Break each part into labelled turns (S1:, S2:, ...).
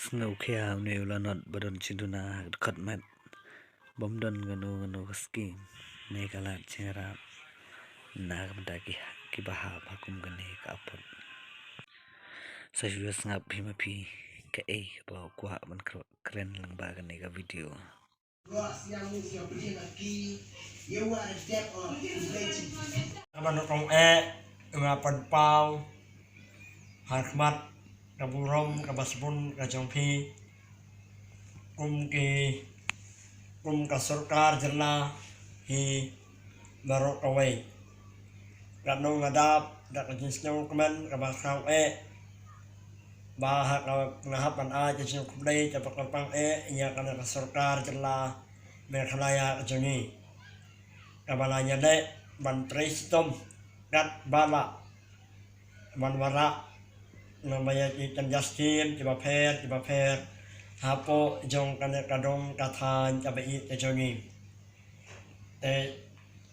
S1: Snow kaya ni ulanat badan cinduna dekat mat bomdan ganu skin ne kalat cerap na bendaki kibaha bakum gane kapot saya juga ngap pi ke bawa kuat man keren lang ba gane ka video
S2: Kaban kong ngapan pau hakmat kaburom kabasbun kajongpi kum ka surkar jerna hi barok away kanong ngadap dak jinsnyo kemen kabasang bahak ngahapan aja sing kublay capak lapang nya kana ka surkar jerna merkhalaya kajongi kabalanya de ban tristom kat bala ban wara namanya ikan jaskin coba per hapo jong kana kadong kathan coba i kajongi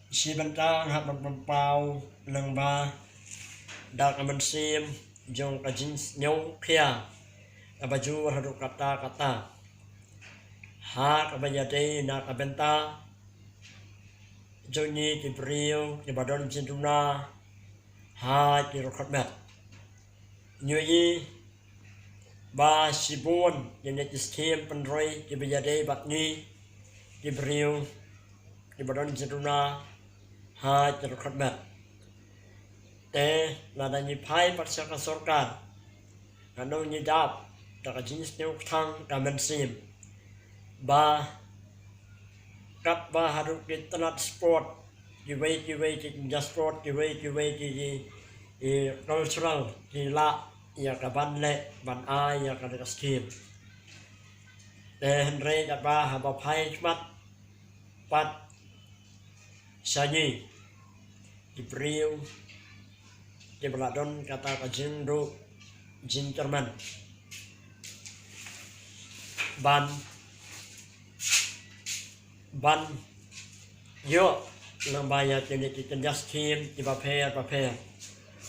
S2: si bentang hap pau lengba dak mensim jong kajin nyong khia abaju hadu kata ha kabajate na kabenta Joni di Brio di Badon Jinduna ha di Rokotmet Nyui ba Sibun di Netistim Pendroi di Bejade Batni di Brio di Badon Jinduna ha di Rokotmet nada ni pai parsaka sorkar kano ni dap taka jenis nyuk tang kamen sim ba kat ba harus kita sport giway di just sport giway di cultural di la ya kaban le ban a ya kada skim henry kat ba haba pai mat pat sanyi di Brio di Beladon kata kajin do jinterman ban yo lambaya tini tenjas tim di paper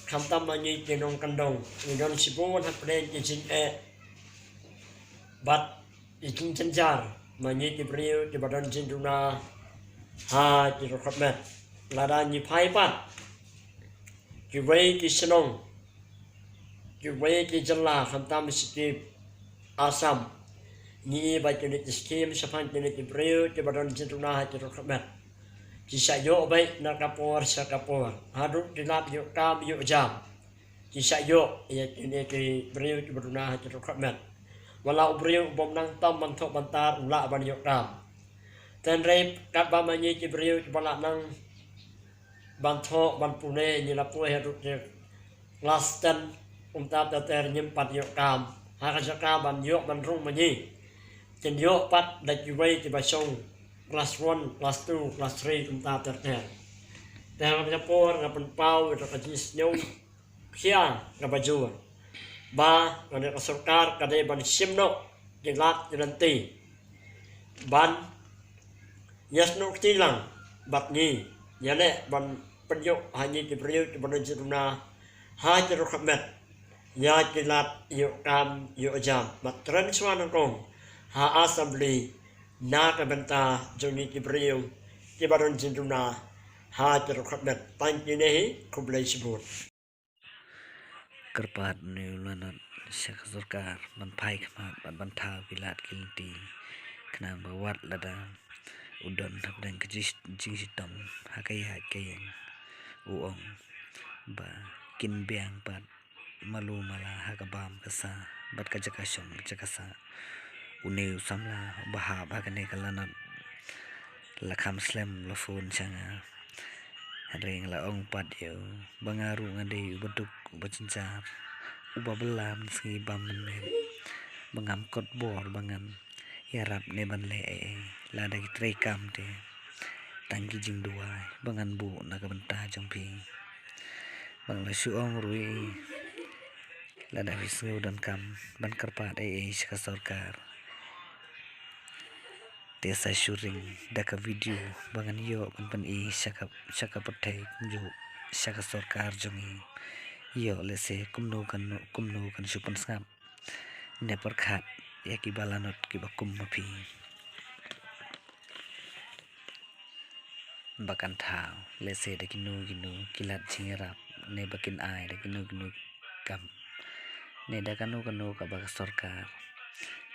S2: kamtam mani tinong kandong idon sibun hapre di jin bat di jin tenjar mani di Brio di Badon Jinduna ha di Rokotmet lada ni pai pat di senong di jela kamtam sikip asam ni ba tini skim sapan tini di Brio di Badon Jinduna di Rokotmet kisah yo baik nak kapor sakapor haduk dilap yo kam yo jam kisah yo ya ini di Brio di Badon di Rokotmet walau Brio bom nang tam mantok bantar ula ban yo kam ten rep kat ba mani di Brio di balak nang bantok ban pune ni lapu haduk di lasten tap ter nyempat yo kam hakasaka ban yo ban rung mani chen yo pat da juway di basong Class 1, Class 2, Class 3 tap ter Tengah kapor ngapan pau ito kajis nyong siya ngabajur ba ngade kasurkar kade ban simno dilat nanti ban yasno tilang batni yane ban penyok hanya di Brio di Badon Jinduna ha di Rokotmet ya dilat yuk kam yuk jam matren suan kong ha assembly na kabenta joni di Brio di Badon Jinduna ha di Rokotmet tangkinehi kublay sibut
S1: kerpat ni ulanat syak surkar man pai kama ban tha bilat kilti kena bawat lada udon dan kejis jinsitam hakai uong ba kin biang pat malu mala hakabam kasa bat kajakasyon jakasa uneu samla baha bagane kalanat lakam slam la phone changa ring la ong pat yo bangaru ngade beduk bacincar ubabelam ski bammen bangam kot bor bangam yarap ne banle la da trekam te tangki jing dua bangan bu na ka benta jongpi bang la su ong rui la da visu dan kam ban karpat ska sarkar Tesa syuring daka video bangan yo ban syaka patai jo syaka sarkar jongi yo lese kumno kan supan skap ne perkhat yaki balanot ki bakum mapi bakan thao lese de ginu kilat jingerap ne bakin ai de ginu kam ne da kanu ka bak sarkar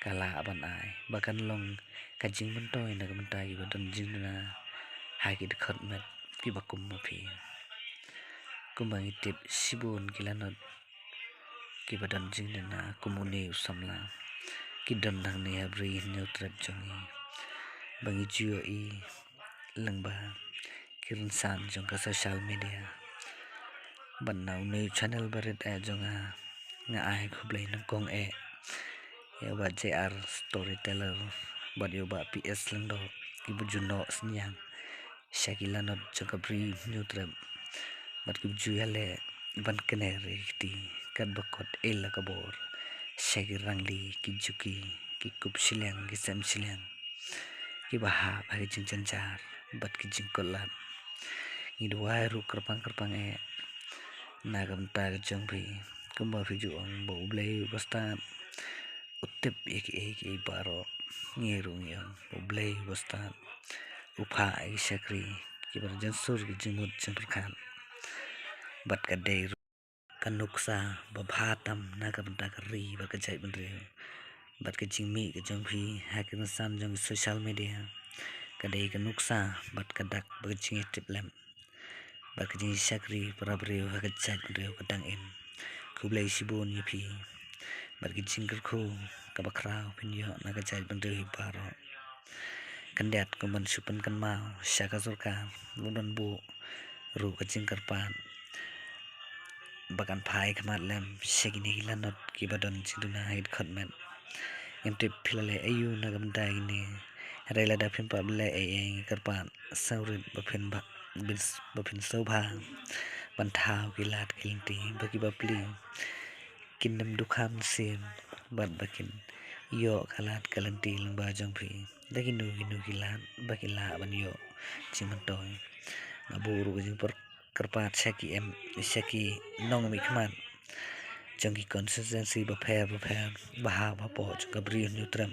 S1: kala aban ai bakan long kajing mentoy na mentai badan jingna hagi de khatmat ki bakum mapi kumbang itip sibun kilanot ki badan jingna kumune usamla ki dan nang ne abri neutrat jongi bangi juo i lengba kirin san jong ka social media ban nau ne channel barit a jonga nga ai khublai nang kong e ya ba JR storyteller ba yo ba PS lengdo ki bujuno snyang shakilanot jong ka bri neutrat bat ki ju yale ban kene re ti kat bakot el ka bor shagi rangli ki juki ki kup silang ki sam silang ki baha bagi jing janjar bat ki jing kolat ni dua ru kerpang e nagam ta jong bhi kumba phi ju ong bo blai basta utip ek baro ngeru ngyon bo blai basta upha ai shakri ki bar jansur ki jingmut jangkhan bat ka dei kanuksa babhatam nagam ta ri ba ka jai bendre bat ka jingmi ka jong phi hakin san jong social media kadai ka nuksa bat ka dak ba jing tiplem bat ka jing shakri parabre ba ka jai bendre ka dang in kublai sibun yi phi bat ka jing kho ka bakra phin yo na ka jai bendre baro kandiat kuman supan kan mau shaka surka lunan bu ru ka jing karpan bakan phai khamat lem shagini hilanot ki badon chiduna hait khatmen em tip philale ayu nagam dai ni rela da phim pa ble ai karpan saurit baphin ba bis baphin sobha ban thau ki lat kilti baki bapli kindam dukham sim bat bakin yo khalat kalanti lamba jong phi daginu kilat bakila ban yo chimantoy ngaburu jing por karpat shaki nong mi khman jongki consistency ba phe baha ba po kabri neutram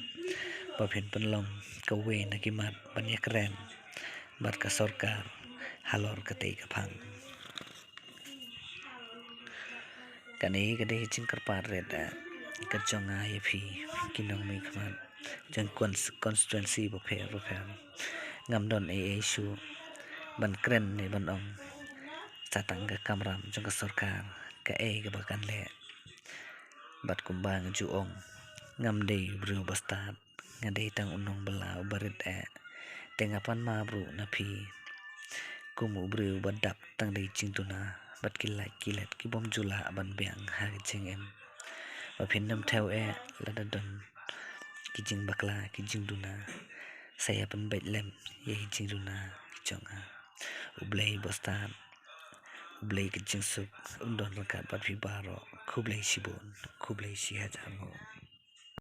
S1: ba phin panlong ka we na ki mat ban yakren bat ka sarkar halor ka tei ka phang kani ka dei ching karpat red ka jonga ye phi kinong mi khman jong constituency ba phe ngam don ai su ban kren ne ban ong satang ka kamram jong ka sarkar ka e ka bakan le bat kumbang ju ong ngam dei bru bastat ngadei tang unong belau barit tengapan ma bru na phi kumu bru badap tang dei chingtuna bat kilat ki bom jula ban bang ha chingem ba phin nam theu lada don ki jing bakla ki jing duna saya pan lem ye jing duna chonga ublei bastat ublei ki jing suk undon rakat bat phi baro khublei sibon khublei si ha jango